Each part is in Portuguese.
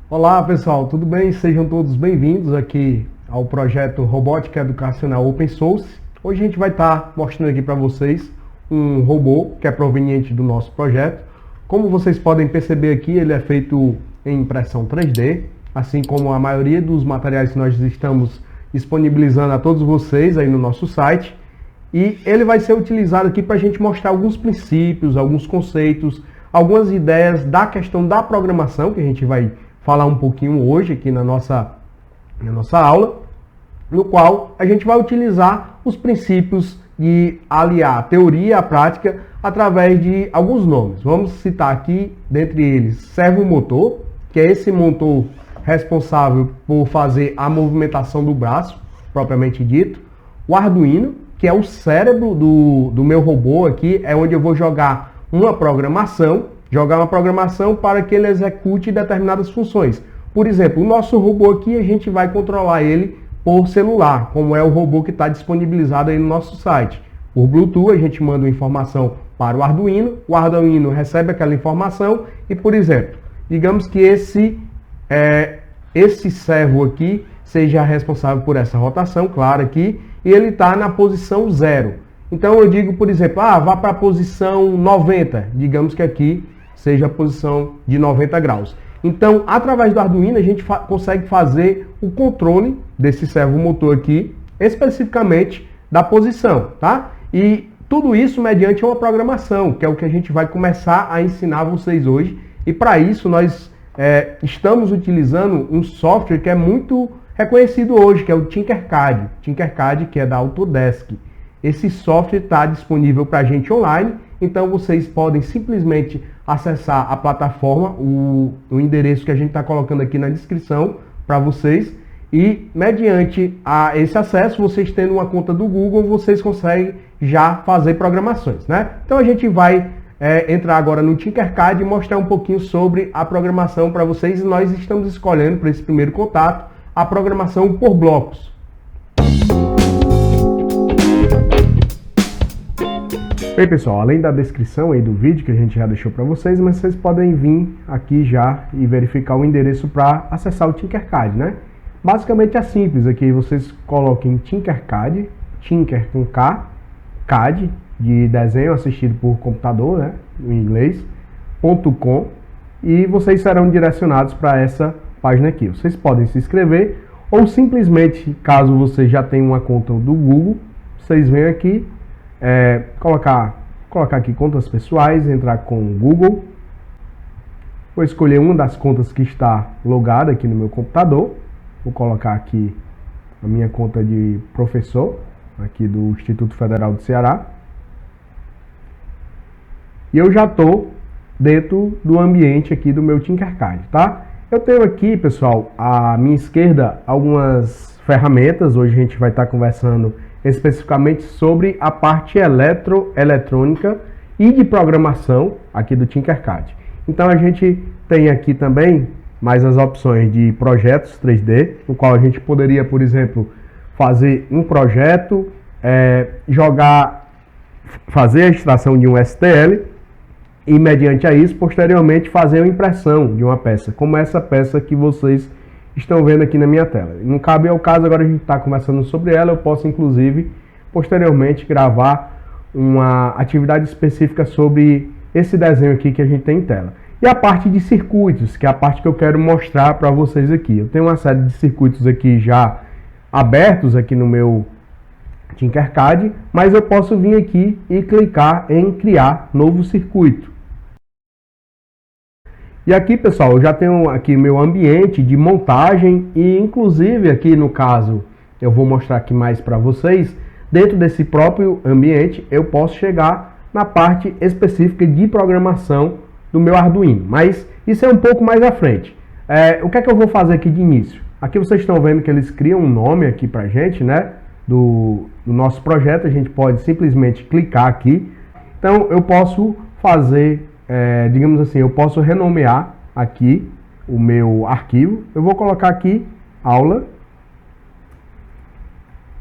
Olá pessoal, tudo bem? Sejam todos bem-vindos aqui ao projeto Robótica Educacional Open Source. Hoje a gente vai estar mostrando aqui para vocês um robô que é proveniente do nosso projeto. Como vocês podem perceber aqui, ele é feito em impressão 3D, assim como a maioria dos materiais que nós estamos disponibilizando a todos vocês aí no nosso site. E ele vai ser utilizado aqui para a gente mostrar alguns princípios, alguns conceitos, algumas ideias da questão da programação, que a gente vai falar um pouquinho hoje aqui na nossa aula, no qual a gente vai utilizar os princípios de aliar a teoria à prática através de alguns nomes. Vamos citar aqui, dentre eles, servomotor, que é esse motor responsável por fazer a movimentação do braço, propriamente dito. O Arduino, que é o cérebro do meu robô aqui, é onde eu vou jogar uma programação para que ele execute determinadas funções. Por exemplo, o nosso robô aqui, a gente vai controlar ele por celular, como é o robô que está disponibilizado aí no nosso site. Por Bluetooth, a gente manda uma informação para o Arduino recebe aquela informação e, por exemplo, digamos que esse servo aqui seja responsável por essa rotação, claro, aqui, e ele está na posição 0. Então eu digo, por exemplo, vá para a posição 90, digamos que aqui seja a posição de 90 graus. Então, através do Arduino, a gente consegue fazer o controle desse servomotor aqui, especificamente da posição, tá? E tudo isso mediante uma programação, que é o que a gente vai começar a ensinar vocês hoje. E para isso, nós estamos utilizando um software que é muito reconhecido hoje, que é o Tinkercad. Tinkercad, que é da Autodesk. Esse software está disponível para a gente online, então vocês podem simplesmente acessar a plataforma, o endereço que a gente está colocando aqui na descrição para vocês, e mediante esse acesso, vocês tendo uma conta do Google, vocês conseguem já fazer programações, né? Então a gente vai entrar agora no Tinkercad e mostrar um pouquinho sobre a programação para vocês, e nós estamos escolhendo para esse primeiro contato a programação por blocos. Bem pessoal, além da descrição aí do vídeo que a gente já deixou para vocês, mas vocês podem vir aqui já e verificar o endereço para acessar o Tinkercad, né? Basicamente é simples, aqui vocês coloquem Tinkercad, Tinker com K, CAD, de desenho assistido por computador, né, em inglês, .com, e vocês serão direcionados para essa página aqui. Vocês podem se inscrever ou simplesmente, caso você já tenha uma conta do Google, vocês vêm aqui, colocar aqui contas pessoais, entrar com o Google. Vou escolher uma das contas que está logada aqui no meu computador. Vou colocar aqui a minha conta de professor, aqui do Instituto Federal do Ceará. E eu já estou dentro do ambiente aqui do meu Tinkercad, tá? Eu tenho aqui, pessoal, à minha esquerda, algumas ferramentas. Hoje a gente vai estar conversando especificamente sobre a parte eletrônica e de programação aqui do Tinkercad. Então a gente tem aqui também mais as opções de projetos 3D, no qual a gente poderia, por exemplo, fazer um projeto, fazer a extração de um STL e, mediante a isso, posteriormente fazer a impressão de uma peça, como essa peça que vocês estão vendo aqui na minha tela. Não cabe ao caso, agora a gente está conversando sobre ela, eu posso, inclusive, posteriormente gravar uma atividade específica sobre esse desenho aqui que a gente tem em tela. E a parte de circuitos, que é a parte que eu quero mostrar para vocês aqui. Eu tenho uma série de circuitos aqui já abertos aqui no meu Tinkercad, mas eu posso vir aqui e clicar em criar novo circuito. E aqui, pessoal, eu já tenho aqui meu ambiente de montagem e, inclusive, aqui no caso, eu vou mostrar aqui mais para vocês, dentro desse próprio ambiente, eu posso chegar na parte específica de programação do meu Arduino, mas isso é um pouco mais à frente. O que é que eu vou fazer aqui de início? Aqui vocês estão vendo que eles criam um nome aqui pra gente, né, do nosso projeto. A gente pode simplesmente clicar aqui. Então eu posso fazer, digamos assim, eu posso renomear aqui o meu arquivo. Eu vou colocar aqui aula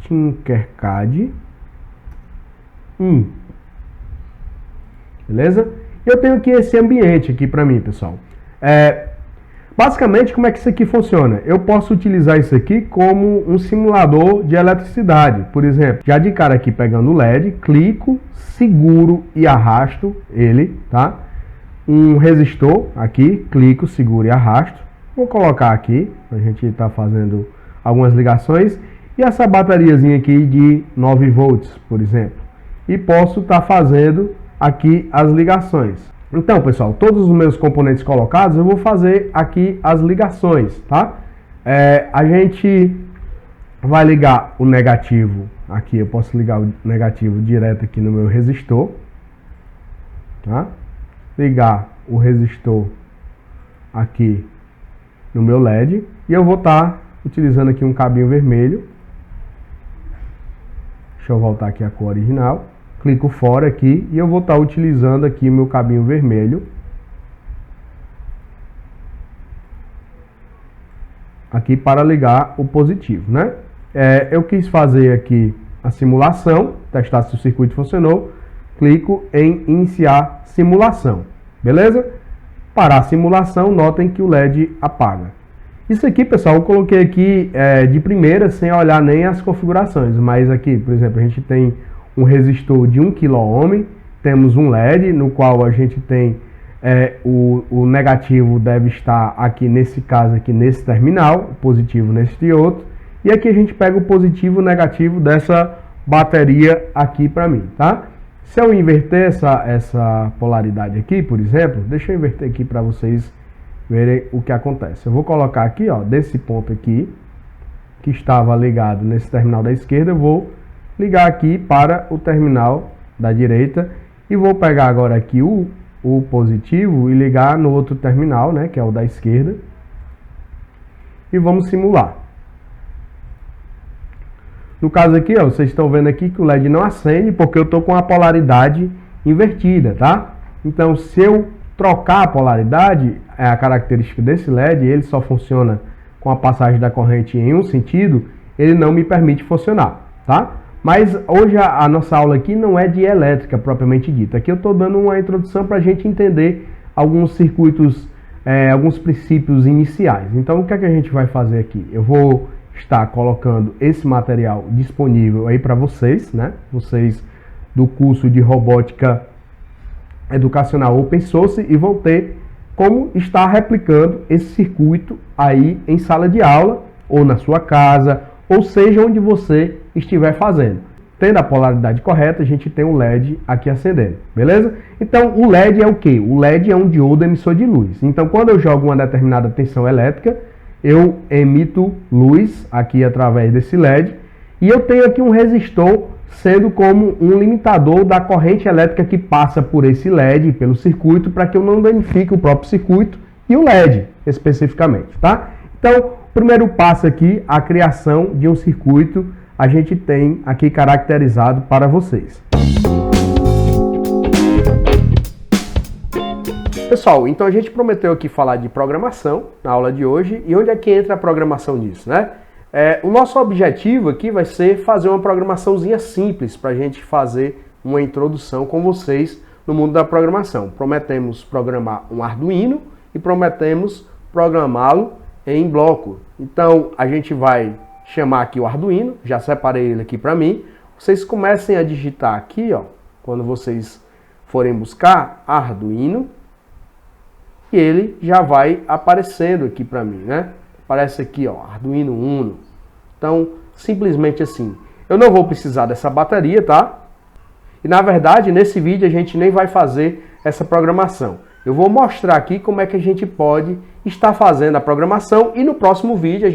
Tinkercad 1. beleza? E eu tenho aqui esse ambiente aqui para mim, pessoal. Basicamente, como é que isso aqui funciona? Eu posso utilizar isso aqui como um simulador de eletricidade. Por exemplo, já de cara aqui pegando o LED, clico, seguro e arrasto ele, tá? Um resistor aqui, clico, seguro e arrasto. Vou colocar aqui, a gente está fazendo algumas ligações. E essa bateriazinha aqui de 9 volts, por exemplo. E posso estar fazendo aqui as ligações. Então, pessoal, todos os meus componentes colocados, eu vou fazer aqui as ligações, tá? A gente vai ligar o negativo aqui, eu posso ligar o negativo direto aqui no meu resistor, tá? Ligar o resistor aqui no meu LED e eu vou estar utilizando aqui um cabinho vermelho. Deixa eu voltar aqui a cor original. Clico fora aqui e eu vou estar utilizando aqui o meu cabinho vermelho. Aqui para ligar o positivo, né? Eu quis fazer aqui a simulação, testar se o circuito funcionou. Clico em iniciar simulação, beleza? Para a simulação, notem que o LED apaga. Isso aqui, pessoal, eu coloquei aqui de primeira, sem olhar nem as configurações. Mas aqui, por exemplo, a gente tem um resistor de 1 kΩ, temos um LED, no qual a gente tem o negativo deve estar aqui, nesse caso aqui, nesse terminal, o positivo neste outro. E aqui a gente pega o positivo e o negativo dessa bateria aqui para mim, tá? Se eu inverter essa polaridade aqui, por exemplo, deixa eu inverter aqui para vocês verem o que acontece. Eu vou colocar aqui, ó, desse ponto aqui, que estava ligado nesse terminal da esquerda, eu vou ligar aqui para o terminal da direita e vou pegar agora aqui o positivo e ligar no outro terminal, né, que é o da esquerda, e vamos simular. No caso aqui, ó, vocês estão vendo aqui que o LED não acende porque eu estou com a polaridade invertida, tá? Então, se eu trocar a polaridade, a característica desse LED, ele só funciona com a passagem da corrente em um sentido, ele não me permite funcionar, tá? Mas hoje a nossa aula aqui não é de elétrica propriamente dita. Aqui eu estou dando uma introdução para a gente entender alguns circuitos, alguns princípios iniciais. Então, o que é que a gente vai fazer aqui? Eu vou estar colocando esse material disponível aí para vocês, né? Vocês do curso de robótica educacional Open Source, e vão ter como estar replicando esse circuito aí em sala de aula, ou na sua casa, ou seja, onde você estiver fazendo. Tendo a polaridade correta, a gente tem um LED aqui acendendo, beleza? Então, o LED é o quê? O LED é um diodo emissor de luz. Então, quando eu jogo uma determinada tensão elétrica, eu emito luz aqui através desse LED, e eu tenho aqui um resistor sendo como um limitador da corrente elétrica que passa por esse LED, pelo circuito, para que eu não danifique o próprio circuito e o LED especificamente, tá? Então, o primeiro passo aqui, a criação de um circuito, a gente tem aqui caracterizado para vocês. Pessoal, então a gente prometeu aqui falar de programação na aula de hoje, e onde é que entra a programação nisso, né? O nosso objetivo aqui vai ser fazer uma programaçãozinha simples para a gente fazer uma introdução com vocês no mundo da programação. Prometemos programar um Arduino e prometemos programá-lo em bloco. Então a gente vai chamar aqui o Arduino, já separei ele aqui para mim. Vocês comecem a digitar aqui, ó, quando vocês forem buscar Arduino, e ele já vai aparecendo aqui para mim, né? Aparece aqui, ó, Arduino Uno. Então, simplesmente assim. Eu não vou precisar dessa bateria, tá? E na verdade, nesse vídeo a gente nem vai fazer essa programação. Eu vou mostrar aqui como é que a gente pode estar fazendo a programação, e no próximo vídeo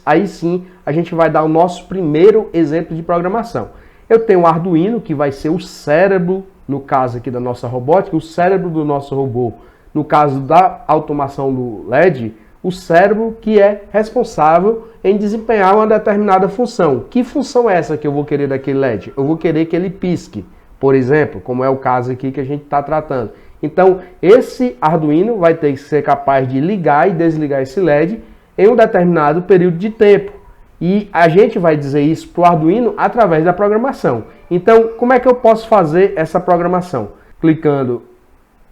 aí sim a gente vai dar o nosso primeiro exemplo de programação. Eu tenho o Arduino, que vai ser o cérebro, no caso aqui da nossa robótica, o cérebro do nosso robô. No caso da automação do LED, o cérebro que é responsável em desempenhar uma determinada função. Que função é essa que eu vou querer daquele LED? Eu vou querer que ele pisque, por exemplo, como é o caso aqui que a gente está tratando. Então, esse Arduino vai ter que ser capaz de ligar e desligar esse LED em um determinado período de tempo. E a gente vai dizer isso para o Arduino através da programação. Então, como é que eu posso fazer essa programação? Clicando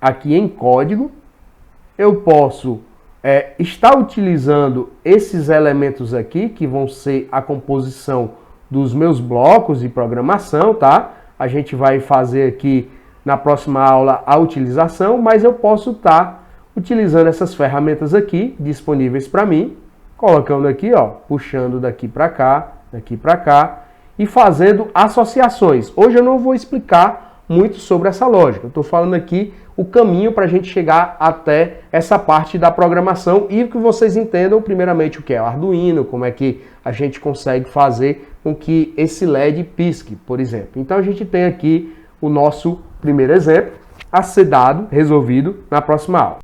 aqui em código, eu posso estar utilizando esses elementos aqui, que vão ser a composição dos meus blocos de programação, tá? A gente vai fazer aqui na próxima aula a utilização, mas eu posso estar utilizando essas ferramentas aqui, disponíveis para mim, colocando aqui, ó, puxando daqui para cá, e fazendo associações. Hoje eu não vou explicar muito sobre essa lógica, eu estou falando aqui o caminho para a gente chegar até essa parte da programação e que vocês entendam primeiramente o que é o Arduino, como é que a gente consegue fazer com que esse LED pisque, por exemplo. Então a gente tem aqui o nosso primeiro exemplo a ser dado, resolvido na próxima aula.